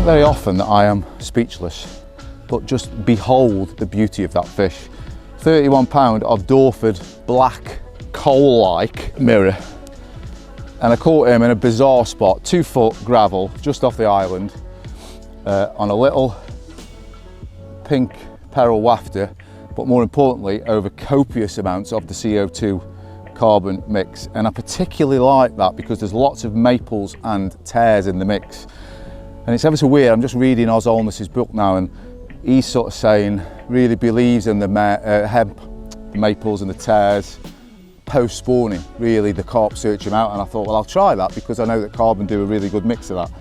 very often that I am speechless, but just behold the beauty of that fish. 31 pound of dawford black coal-like mirror. And I caught him in a bizarre spot, 2 foot gravel, just off the island, on a little pink peril wafter, but more importantly, over copious amounts of the CO2 carbon mix. And I particularly like that because there's lots of maples and tares in the mix. And it's ever so weird, I'm just reading Oz Olness's book now, and he's sort of saying, really believes in the hemp, the maples and the tares, post-spawning, really the carp search them out. And I thought, well, I'll try that because I know that carbon do a really good mix of that.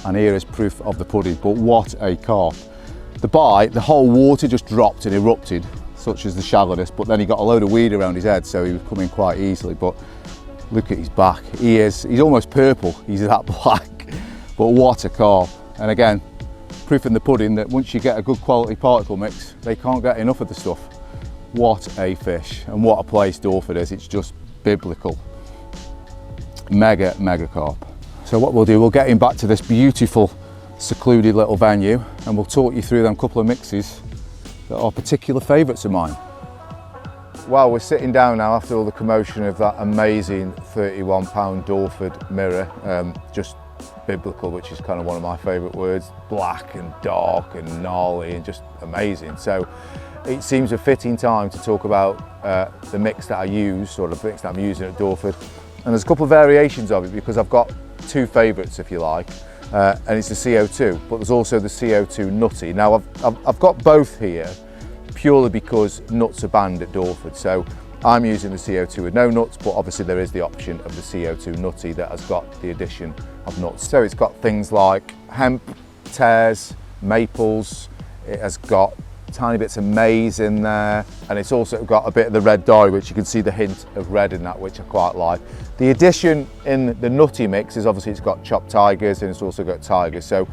And here is proof of the pudding, but what a carp. The bite, the whole water just dropped and erupted, such as the shallowness, but then he got a load of weed around his head, so he was coming quite easily. But look at his back, he's almost purple, he's that black, but what a carp. And again, proof in the pudding that once you get a good quality particle mix, they can't get enough of the stuff. What a fish, and what a place Dawford is. It's just biblical. Mega, mega carp. So what we'll do, we'll get him back to this beautiful, secluded little venue, and we'll talk you through them couple of mixes that are particular favourites of mine. Well, we're sitting down now after all the commotion of that amazing 31 pound Dawford mirror. Just biblical, which is kind of one of my favourite words. Black and dark and gnarly and just amazing. So it seems a fitting time to talk about the mix that I use, or the mix that I'm using at Dawford. And there's a couple of variations of it because I've got 2 favourites, if you like, and it's the CO2, but there's also the CO2 nutty. Now I've got both here purely because nuts are banned at Dawford. So I'm using the CO2 with no nuts, but obviously there is the option of the CO2 nutty that has got the addition of nuts. So it's got things like hemp, tares, maples, it has got tiny bits of maize in there, and it's also got a bit of the red dye, which you can see the hint of red in that, which I quite like. The addition in the nutty mix is obviously it's got chopped tigers and it's also got tigers. So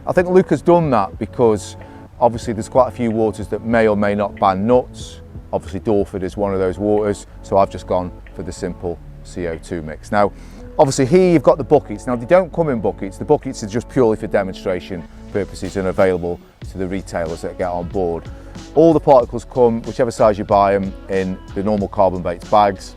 I think Luke has done that because obviously there's quite a few waters that may or may not ban nuts. Obviously Dawford is one of those waters, so I've just gone for the simple CO2 mix. Now obviously here you've got the buckets. Now they don't come in buckets, the buckets are just purely for demonstration purposes and available to the retailers that get on board. All the particles come, whichever size you buy them, in the normal CarbonBaits bags.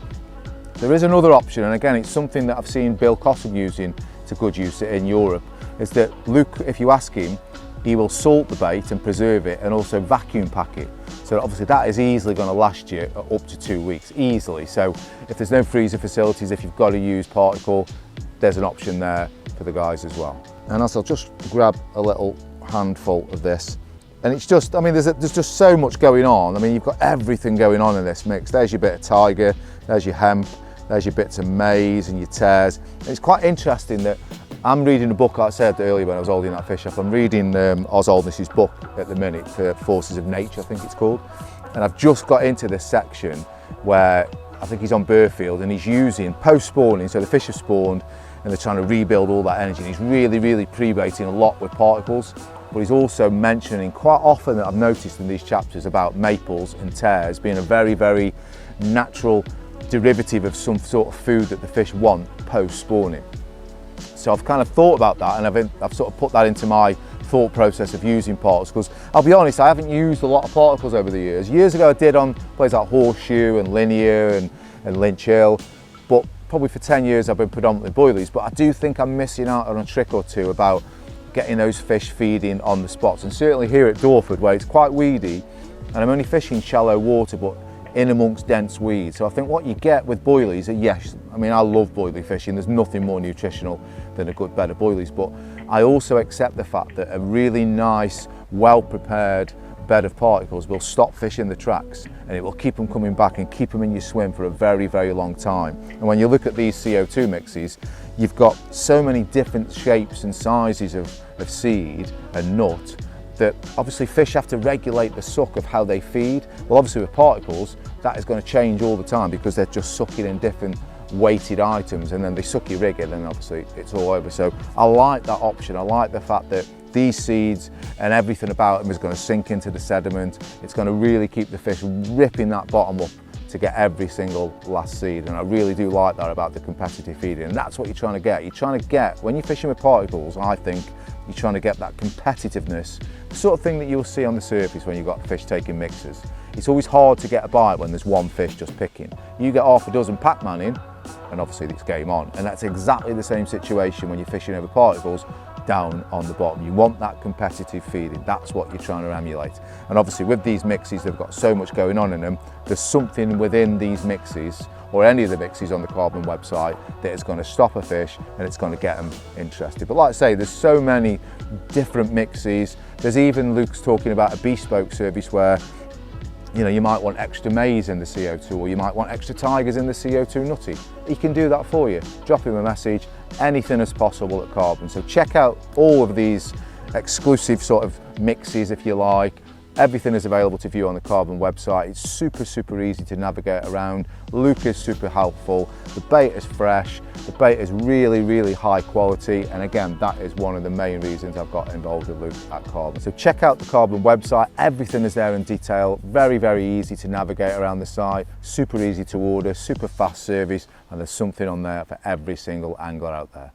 There is another option, and again it's something that I've seen Bill Cotton using to good use in Europe, is that Luke, if you ask him, he will salt the bait and preserve it and also vacuum pack it. So obviously that is easily going to last you up to 2 weeks, easily. So if there's no freezer facilities, if you've got to use particle, there's an option there for the guys as well. And as I'll just grab a little handful of this, and it's just, I mean, there's just so much going on. I mean, you've got everything going on in this mix. There's your bit of tiger, there's your hemp, there's your bits of maize and your tares. And it's quite interesting that I'm reading a book, like I said earlier when I was holding that fish up, I'm reading Oz Olness's book at the minute, Forces of Nature I think it's called. And I've just got into this section where I think he's on Burfield and he's using post-spawning, so the fish have spawned and they're trying to rebuild all that energy. And he's really pre-baiting a lot with particles, but he's also mentioning quite often that I've noticed in these chapters about maples and tares being a very natural derivative of some sort of food that the fish want post-spawning. So I've kind of thought about that, and I've sort of put that into my thought process of using particles, because I'll be honest, I haven't used a lot of particles over the years. Years ago I did on places like Horseshoe and Linear and Lynch Hill, but probably for 10 years I've been predominantly boilies. But I do think I'm missing out on a trick or two about getting those fish feeding on the spots, and certainly here at Dawford where it's quite weedy, and I'm only fishing shallow water but in amongst dense weeds. So I think what you get with boilies are, yes, I mean I love boilie fishing, there's nothing more nutritional than a good bed of boilies, but I also accept the fact that a really nice, well prepared bed of particles will stop fish in the tracks, and it will keep them coming back and keep them in your swim for a very long time. And when you look at these CO2 mixes, you've got so many different shapes and sizes of seed and nut that obviously fish have to regulate the suck of how they feed. Well, obviously with particles, that is going to change all the time because they're just sucking in different weighted items, and then they suck your rig and then obviously it's all over. So I like that option. I like the fact that these seeds and everything about them is going to sink into the sediment. It's going to really keep the fish ripping that bottom up to get every single last seed, and I really do like that about the competitive feeding, and that's what you're trying to get. You're trying to get, when you're fishing with particles, I think, You're trying to get that competitiveness, the sort of thing that you'll see on the surface when you've got fish taking mixers. It's always hard to get a bite when there's one fish just picking. You get half a dozen pack-man in, and obviously it's game on. And that's exactly the same situation when you're fishing over particles down on the bottom. You want that competitive feeding. That's what you're trying to emulate. And obviously with these mixes, they've got so much going on in them. There's something within these mixes, or any of the mixes on the Carbon website, that is going to stop a fish and it's going to get them interested. But like I say, there's so many different mixes. There's even, Luke's talking about a bespoke service where, you know, you might want extra maize in the CO2, or you might want extra tigers in the CO2 nutty. He can do that for you. Drop him a message. Anything is possible at Carbon. So check out all of these exclusive sort of mixes, if you like. Everything is available to view on the Carbon website. It's super easy to navigate around. Luke is super helpful. The bait is fresh. The bait is really high quality. And again, that is one of the main reasons I've got involved with Luke at Carbon. So check out the Carbon website. Everything is there in detail. Very easy to navigate around the site. Super easy to order, super fast service. And there's something on there for every single angler out there.